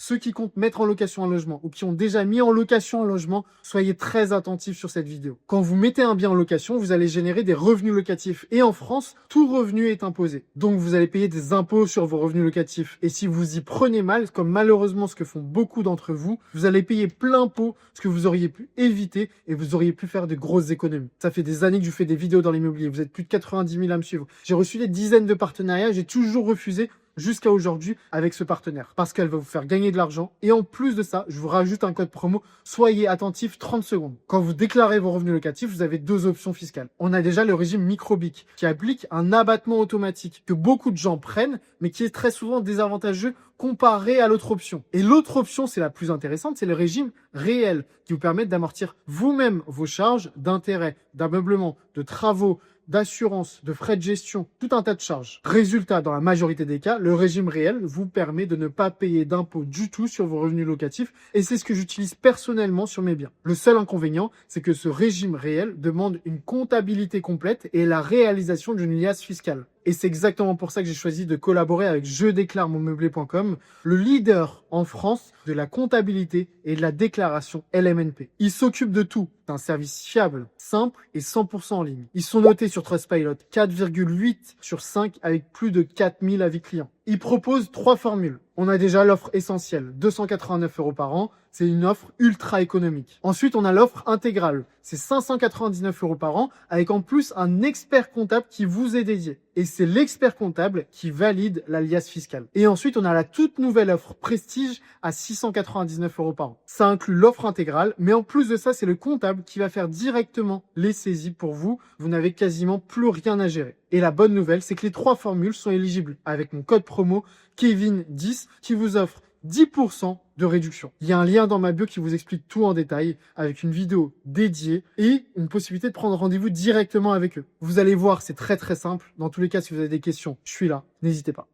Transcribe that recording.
ceux qui comptent mettre en location un logement ou qui ont déjà mis en location un logement, soyez très attentifs sur cette vidéo. Quand vous mettez un bien en location, vous allez générer des revenus locatifs. Et en France, tout revenu est imposé. Donc vous allez payer des impôts sur vos revenus locatifs. Et si vous y prenez mal, comme malheureusement ce que font beaucoup d'entre vous, vous allez payer plein pot ce que vous auriez pu éviter et vous auriez pu faire de grosses économies. Ça fait des années que je fais des vidéos dans l'immobilier. Vous êtes plus de 90 000 à me suivre. J'ai reçu des dizaines de partenariats. J'ai toujours refusé jusqu'à aujourd'hui avec ce partenaire parce qu'elle va vous faire gagner de l'argent et en plus de ça, je vous rajoute un code promo. Soyez attentifs 30 secondes. Quand vous déclarez vos revenus locatifs, vous avez deux options fiscales. On a déjà le régime microbic qui applique un abattement automatique que beaucoup de gens prennent mais qui est très souvent désavantageux comparé à l'autre option. Et l'autre option, c'est la plus intéressante, c'est le régime réel qui vous permet d'amortir vous-même vos charges d'intérêt, d'ameublement, de travaux, d'assurance, de frais de gestion, tout un tas de charges. Résultat, dans la majorité des cas, le régime réel vous permet de ne pas payer d'impôts du tout sur vos revenus locatifs et c'est ce que j'utilise personnellement sur mes biens. Le seul inconvénient, c'est que ce régime réel demande une comptabilité complète et la réalisation d'une liasse fiscale. Et c'est exactement pour ça que j'ai choisi de collaborer avec jedéclaremonmeublé.com, le leader en France de la comptabilité et de la déclaration LMNP. Ils s'occupent de tout. C'est un service fiable, simple et 100% en ligne. Ils sont notés sur Trustpilot 4,8 sur 5 avec plus de 4000 avis clients. Ils proposent 3 formules. On a déjà l'offre essentielle, 289 € par an. C'est une offre ultra économique. Ensuite, on a l'offre intégrale. C'est 599 € par an avec en plus un expert comptable qui vous est dédié. Et c'est l'expert comptable qui valide l'alias fiscale. Et ensuite, on a la toute nouvelle offre Prestige à 699 € par an. Ça inclut l'offre intégrale, mais en plus de ça, c'est le comptable qui va faire directement les saisies pour vous. Vous n'avez quasiment plus rien à gérer. Et la bonne nouvelle, c'est que les 3 formules sont éligibles avec mon code promo Kevin10 qui vous offre 10% de réduction. Il y a un lien dans ma bio qui vous explique tout en détail avec une vidéo dédiée et une possibilité de prendre rendez-vous directement avec eux. Vous allez voir, c'est très simple. Dans tous les cas, si vous avez des questions, je suis là. N'hésitez pas.